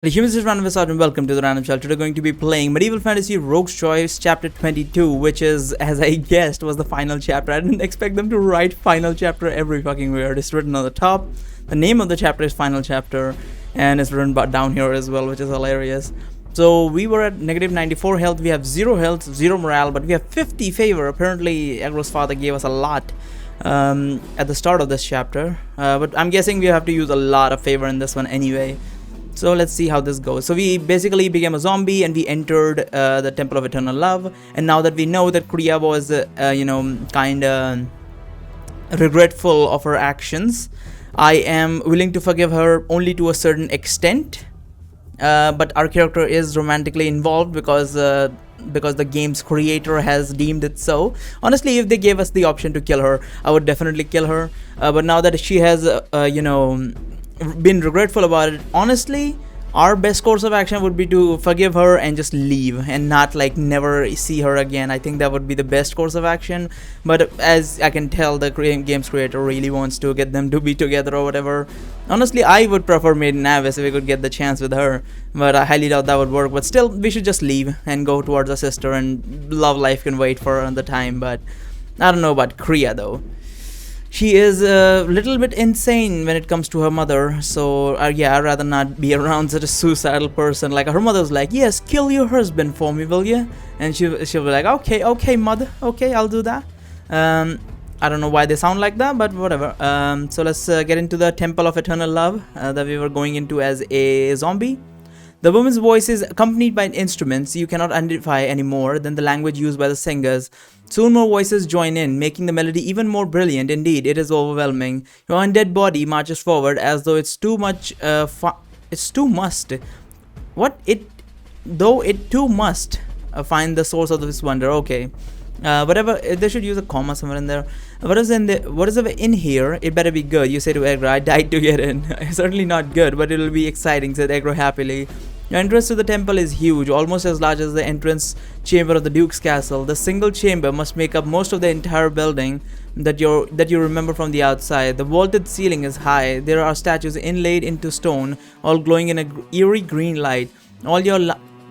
The humans is Random Wizard and welcome to the Random Shell. Today we're going to be playing Medieval Fantasy Rogue's Choice Chapter 22, which is, as I guessed, was the final chapter. I didn't expect them to write final chapter every fucking word. It's written on the top. The name of the chapter is final chapter, and it's written down here as well, which is hilarious. So we were at negative 94 health. We have 0 health, 0 morale, but we have 50 favor. Apparently, Agro's father gave us a lot at the start of this chapter. But I'm guessing we have to use a lot of favor in this one anyway. So let's see how this goes. So we basically became a zombie and we entered the Temple of Eternal Love. And now that we know that Kriya was, kind of regretful of her actions, I am willing to forgive her only to a certain extent. But our character is romantically involved because the game's creator has deemed it so. Honestly, if they gave us the option to kill her, I would definitely kill her. But now that she has, been regretful about it, honestly our best course of action would be to forgive her and just leave and not never see her again. I think that would be the best course of action, but as I can tell, the game's creator really wants to get them to be together or whatever. Honestly, I would prefer Maiden Abyss if we could get the chance with her, but I highly doubt that would work. But still, we should just leave and go towards our sister, and love life can wait for another time. But I don't know about Kriya though. She is a little bit insane when it comes to her mother, so yeah, I'd rather not be around such a suicidal person. Like, her mother's like, yes, kill your husband for me, will you? And she'll be like, okay, mother, okay, I'll do that. I don't know why they sound like that, but whatever. So let's get into the Temple of Eternal Love that we were going into as a zombie. The woman's voice is accompanied by instruments you cannot identify any more than the language used by the singers. Soon more voices join in, making the melody even more brilliant. Indeed, it is overwhelming. Your undead body marches forward as though it's too much. It's too must. What it? Though it too must find the source of this wonder. Okay. Whatever, they should use a comma somewhere in there. What is in here? It better be good. You say to Agra, I died to get in. Certainly not good, but it'll be exciting, said Agra happily. Your entrance to the temple is huge, almost as large as the entrance chamber of the Duke's castle. The single chamber must make up most of the entire building that you remember from the outside. The vaulted ceiling is high. There are statues inlaid into stone, all glowing in a eerie green light.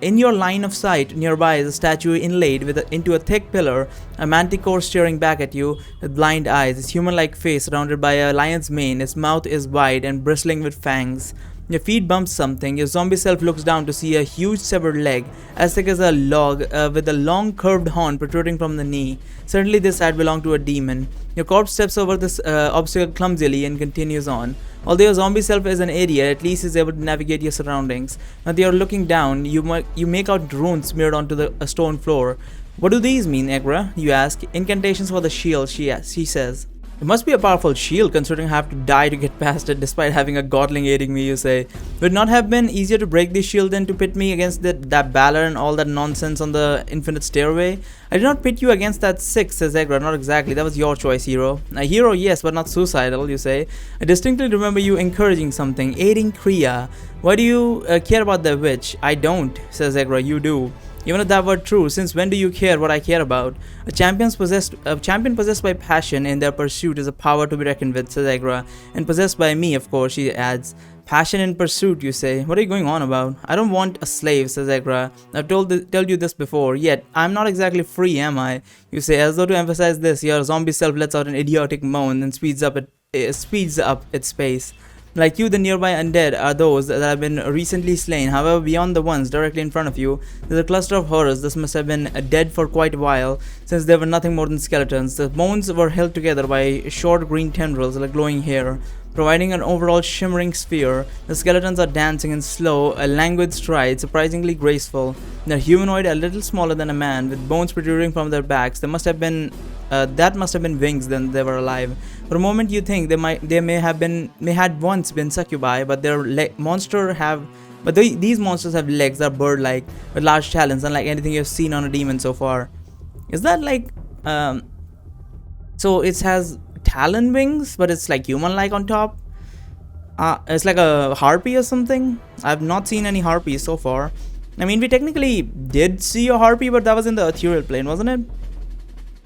In your line of sight, nearby is a statue inlaid into a thick pillar, a manticore staring back at you with blind eyes, its human-like face surrounded by a lion's mane. Its mouth is wide and bristling with fangs. Your feet bump something. Your zombie self looks down to see a huge severed leg, as thick as a log, with a long curved horn protruding from the knee. Certainly this had belonged to a demon. Your corpse steps over this obstacle clumsily and continues on. Although your zombie self is an idiot, at least is able to navigate your surroundings. Now they are looking down. You make out runes smeared onto the stone floor. What do these mean, Agra? You ask. Incantations for the shield, she says. It must be a powerful shield, considering I have to die to get past it despite having a godling aiding me, you say. Would it not have been easier to break this shield than to pit me against that Balor and all that nonsense on the infinite stairway? I did not pit you against that 6, says Agra. Not exactly. That was your choice, hero. A hero, yes, but not suicidal, you say. I distinctly remember you encouraging something, aiding Kriya. Why do you care about the witch? I don't, says Agra. You do. Even if that were true, since when do you care what I care about? A champion possessed by passion in their pursuit is a power to be reckoned with, says Agra. And possessed by me, of course, she adds. Passion in pursuit, you say. What are you going on about? I don't want a slave, says Agra. I've told you this before, yet I'm not exactly free, am I? You say, as though to emphasize this, your zombie self lets out an idiotic moan and speeds up its pace. Like you, the nearby undead are those that have been recently slain. However, beyond the ones directly in front of you, there's a cluster of horrors. This must have been dead for quite a while, since they were nothing more than skeletons. The bones were held together by short green tendrils like glowing hair, providing an overall shimmering sphere. The skeletons are dancing in slow, languid stride, surprisingly graceful. They're humanoid, a little smaller than a man, with bones protruding from their backs. That must have been wings when they were alive. For a moment, you think they may had once been succubi, but these monsters have legs that are bird-like with large talons, unlike anything you've seen on a demon so far. Is that so it has talon wings, but it's like human-like on top? It's like a harpy or something? I've not seen any harpies so far. I mean, we technically did see a harpy, but that was in the ethereal plane, wasn't it?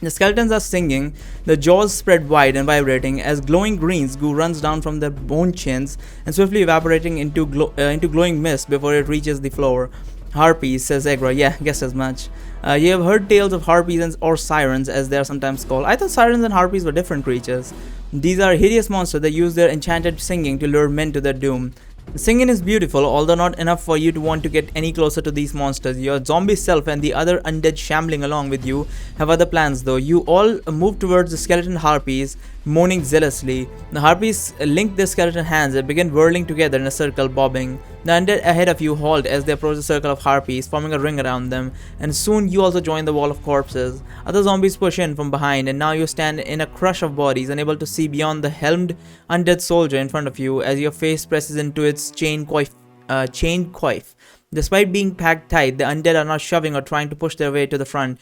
The skeletons are singing, their jaws spread wide and vibrating as glowing greens goo runs down from their bone chins and swiftly evaporating into glowing mist before it reaches the floor. Harpies, says Egra. Yeah, guess as much. You have heard tales of harpies or sirens, as they are sometimes called. I thought sirens and harpies were different creatures. These are hideous monsters that use their enchanted singing to lure men to their doom. The singing is beautiful, although not enough for you to want to get any closer to these monsters. Your zombie self and the other undead shambling along with you have other plans though. You all move towards the skeleton harpies, moaning zealously. The harpies link their skeleton hands and begin whirling together in a circle, bobbing. The undead ahead of you halt as they approach the circle of harpies, forming a ring around them, and soon you also join the wall of corpses. Other zombies push in from behind, and now you stand in a crush of bodies, unable to see beyond the helmed undead soldier in front of you as your face presses into its chained coif. Despite being packed tight, the undead are not shoving or trying to push their way to the front.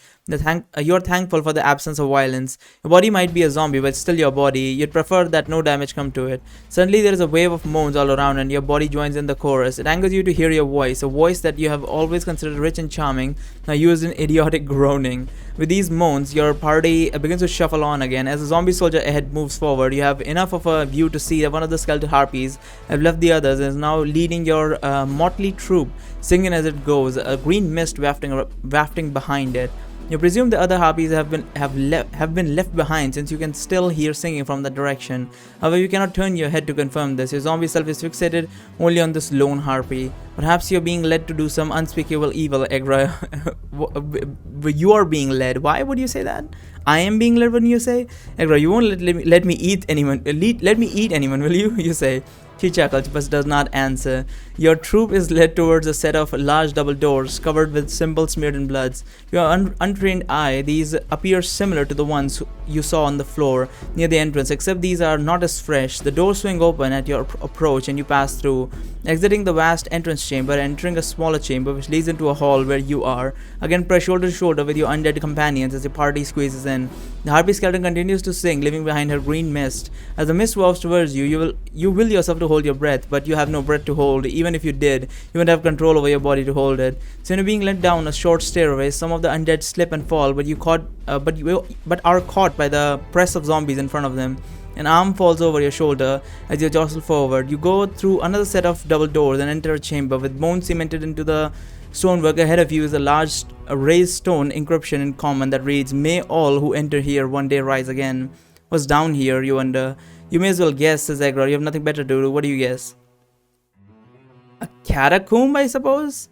You're thankful for the absence of violence. Your body might be a zombie, but still your body. You'd prefer that no damage come to it. Suddenly there is a wave of moans all around and your body joins in the chorus. It angers you to hear your voice, a voice that you have always considered rich and charming, now used in idiotic groaning. With these moans, your party begins to shuffle on again. As the zombie soldier ahead moves forward, you have enough of a view to see that one of the skeleton harpies have left the others and is now leading your motley troop, singing as it goes, a green mist wafting behind it. You presume the other harpies have been left behind, since you can still hear singing from that direction. However, you cannot turn your head to confirm this. Your zombie self is fixated only on this lone harpy. Perhaps you're being led to do some unspeakable evil, Egra. You are being led. Why would you say that? I am being led when you say? Egra, you won't let me eat anyone. Let me eat anyone, will you? You say. She chuckles but does not answer. Your troop is led towards a set of large double doors covered with symbols smeared in bloods. To your untrained eye, these appear similar to the ones you saw on the floor near the entrance, except these are not as fresh. The doors swing open at your approach and you pass through, exiting the vast entrance chamber and entering a smaller chamber which leads into a hall where you are. Again, press shoulder to shoulder with your undead companions as your party squeezes in. The harpy skeleton continues to sing, leaving behind her green mist. As the mist wafts towards you, you will yourself to hold your breath, but you have no breath to hold. Even if you did, you wouldn't have control over your body to hold it. So you're being led down a short stairway. Some of the undead slip and fall, but are caught by the press of zombies in front of them. An arm falls over your shoulder as you jostle forward. You go through another set of double doors and enter a chamber with bones cemented into the stonework. Ahead of you is a large raised stone inscription in common that reads, "May all who enter here one day rise again." What's down here, you wonder? You may as well guess, says Egra. You have nothing better to do. What do you guess? A catacomb, I suppose?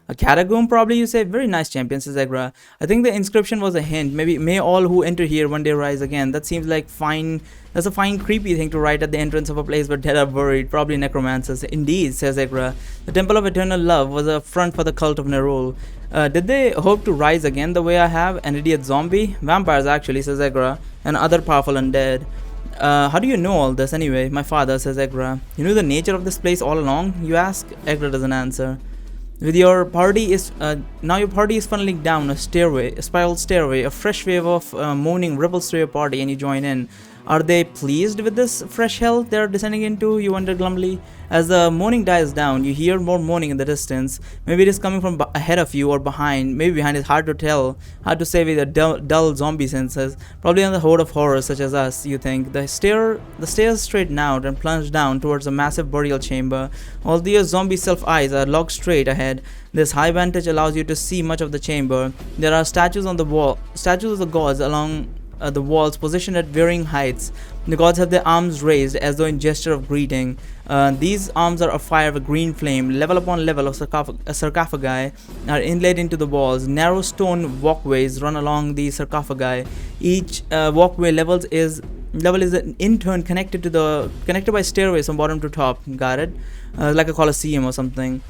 A catacomb, probably, you say. Very nice, champion, says Egra. I think the inscription was a hint. Maybe, "May all who enter here one day rise again." That seems like fine. That's a fine, creepy thing to write at the entrance of a place where dead are buried. Probably necromancers. Indeed, says Egra. The Temple of Eternal Love was a front for the cult of Nerul. Did they hope to rise again the way I have? An idiot zombie? Vampires, actually, says Egra. And other powerful undead. How do you know all this anyway? My father, says Egra. You knew the nature of this place all along? You ask. Egra doesn't answer. With your party is now your party is funneling down a spiral stairway. A fresh wave of moaning ripples through your party, and you join in. Are they pleased with this fresh hell they're descending into? You wonder glumly. As the moaning dies down, you hear more moaning in the distance. Maybe it is coming from ahead of you or behind. Maybe behind is hard to tell. Hard to say with the dull zombie senses. Probably on the horde of horrors such as us, you think. The stairs straighten out and plunge down towards a massive burial chamber. Although your zombie self-eyes are locked straight ahead, this high vantage allows you to see much of the chamber. There are statues on the wall, statues of the gods along the walls positioned at varying heights. The gods have their arms raised as though in gesture of greeting. These arms are afire with a green flame. Level upon level of sarcophagi are inlaid into the walls. Narrow stone walkways run along the sarcophagi. Each walkway level is in turn connected by stairways from bottom to top. Got it? Like a coliseum or something.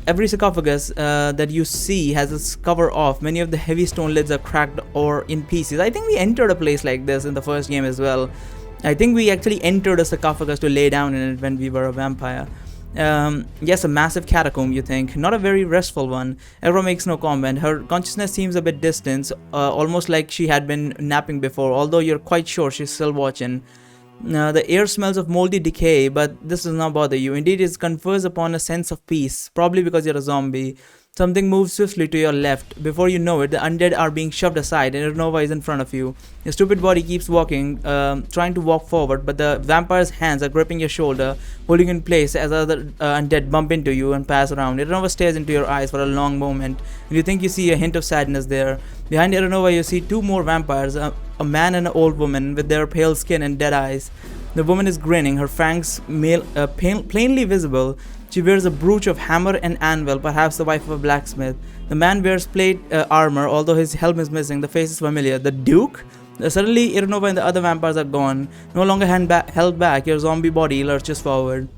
Every sarcophagus that you see has its cover off. Many of the heavy stone lids are cracked or in pieces. I think we entered a place like this in the first game as well. I think we actually entered a sarcophagus to lay down in it when we were a vampire. Yes, a massive catacomb, you think. Not a very restful one. Egra makes no comment. Her consciousness seems a bit distant, almost like she had been napping before, although you're quite sure she's still watching. The air smells of moldy decay, but this does not bother you. Indeed, it confers upon a sense of peace, probably because you're a zombie. Something moves swiftly to your left. Before you know it, the undead are being shoved aside and Irinova is in front of you. Your stupid body keeps walking, trying to walk forward, but the vampire's hands are gripping your shoulder, holding you in place as other undead bump into you and pass around. Irinova stares into your eyes for a long moment, and you think you see a hint of sadness there. Behind Irinova, you see two more vampires, a man and an old woman with their pale skin and dead eyes. The woman is grinning, her fangs plainly visible. She wears a brooch of hammer and anvil, perhaps the wife of a blacksmith. The man wears plate armor, although his helm is missing. The face is familiar. The Duke? Suddenly, Irinova and the other vampires are gone. No longer held back, your zombie body lurches forward.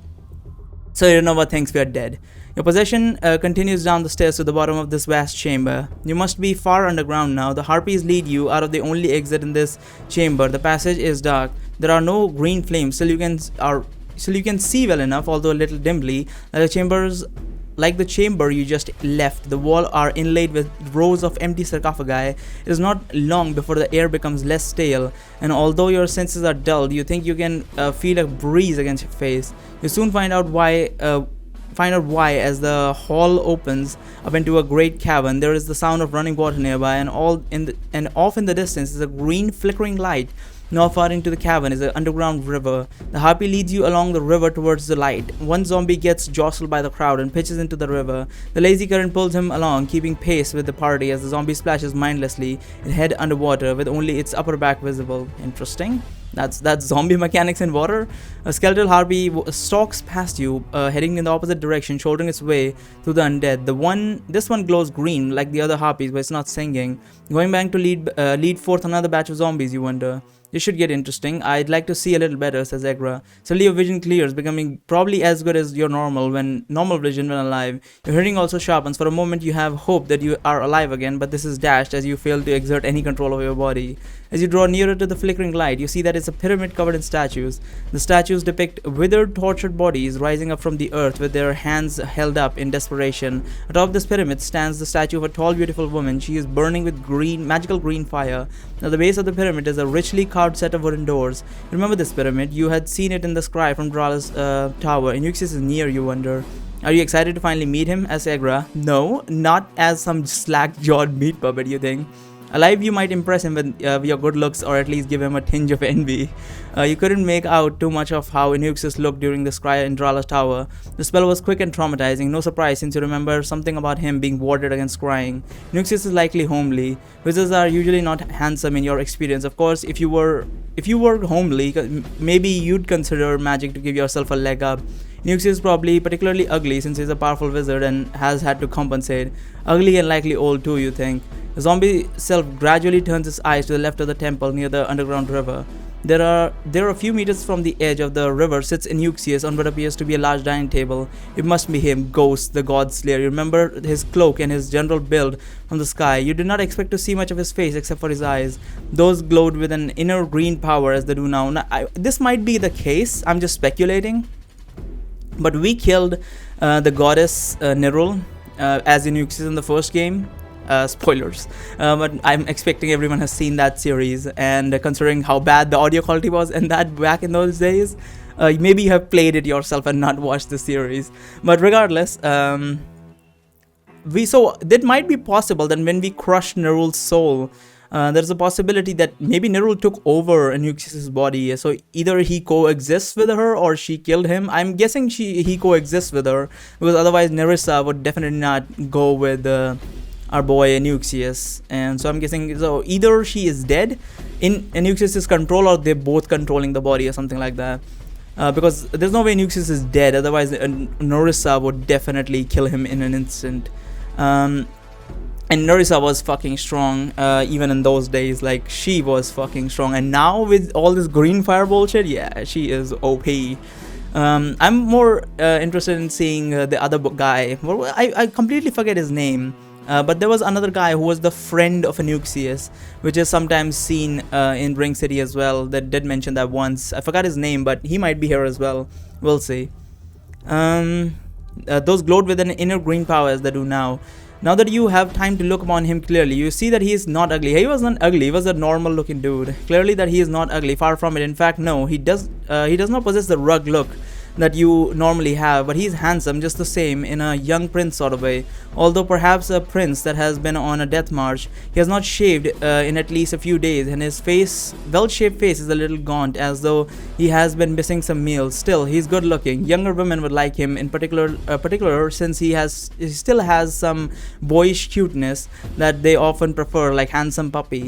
So Irinova thinks we are dead. Your possession continues down the stairs to the bottom of this vast chamber. You must be far underground now. The harpies lead you out of the only exit in this chamber. The passage is dark. There are no green flames, still you can see well enough, although a little dimly, that the chamber you just left. The walls are inlaid with rows of empty sarcophagi. It is not long before the air becomes less stale, and although your senses are dulled, you think you can feel a breeze against your face. You soon find out why as the hall opens up into a great cavern. There is the sound of running water nearby, and off in the distance is a green flickering light. Not far into the cavern is an underground river. The harpy leads you along the river towards the light. One zombie gets jostled by the crowd and pitches into the river. The lazy current pulls him along, keeping pace with the party as the zombie splashes mindlessly, its head underwater with only its upper back visible. Interesting. That's zombie mechanics in water. A skeletal harpy stalks past you, heading in the opposite direction, shouldering its way through the undead. This one glows green like the other harpies, but it's not singing. Going back to lead forth another batch of zombies, you wonder. This should get interesting. I'd like to see a little better, says Egra. Suddenly your vision clears, becoming probably as good as your normal vision when alive. Your hearing also sharpens. For a moment you have hope that you are alive again, but this is dashed as you fail to exert any control over your body. As you draw nearer to the flickering light, you see that it's a pyramid covered in statues. The statues depict withered, tortured bodies rising up from the earth with their hands held up in desperation. Atop this pyramid stands the statue of a tall, beautiful woman. She is burning with magical green fire. At the base of the pyramid is a richly carved set of wooden doors. Remember this pyramid? You had seen it in the sky from Drala's tower. Inuxis is near, you wonder. Are you excited to finally meet him? Asks Egra. No, not as some slack-jawed meat puppet, you think. Alive, you might impress him with your good looks, or at least give him a tinge of envy. You couldn't make out too much of how Inuxis looked during the scry in Drala's tower. The spell was quick and traumatizing, no surprise since you remember something about him being warded against scrying. Inuxis is likely homely. Wizards are usually not handsome in your experience. Of course, if you were homely, maybe you'd consider magic to give yourself a leg up. Inuxis is probably particularly ugly since he's a powerful wizard and has had to compensate. Ugly and likely old too, you think. The zombie self gradually turns its eyes to the left of the temple near the underground river. There are a few meters from the edge of the river sits Inuxius on what appears to be a large dining table. It must be him, Ghost, the god slayer. You remember his cloak and his general build from the sky. You did not expect to see much of his face except for his eyes. Those glowed with an inner green power as they do now. This might be the case, I'm just speculating. But we killed the goddess Nerul as Inuxis in the first game. Spoilers, but I'm expecting everyone has seen that series, and considering how bad the audio quality was and that back in those days, maybe you have played it yourself and not watched the series. But regardless, that might be possible that when we crushed Nerul's soul, there's a possibility that maybe Nerul took over Inuxis' body, so either he coexists with her or she killed him. I'm guessing he coexists with her, because otherwise Nerissa would definitely not go with our boy Inuxius, and so I'm guessing either she is dead in Inuxius' control, or they're both controlling the body or something like that, because there's no way Inuxius is dead, otherwise Nerissa would definitely kill him in an instant. And Nerissa was fucking strong, even in those days. Like, she was fucking strong, and now with all this green fire bullshit, yeah, she is OP. I'm more interested in seeing the other guy. Well, I completely forget his name. But there was another guy who was the friend of Inuxius, which is sometimes seen in Ring City as well. That did mention that once. I forgot his name, but he might be here as well. We'll see. Those glowed with an inner green power as they do now. Now that you have time to look upon him clearly, you see that he is not ugly. He was not ugly. He was a normal looking dude. Clearly that he is not ugly. Far from it. In fact, no. He does not possess the rugged look that you normally have, but he's handsome just the same in a young prince sort of way. Although perhaps a prince that has been on a death march, he has not shaved in at least a few days, and his face, well-shaped face, is a little gaunt, as though he has been missing some meals. Still, he's good looking. Younger women would like him in particular since he still has some boyish cuteness that they often prefer, like handsome puppy.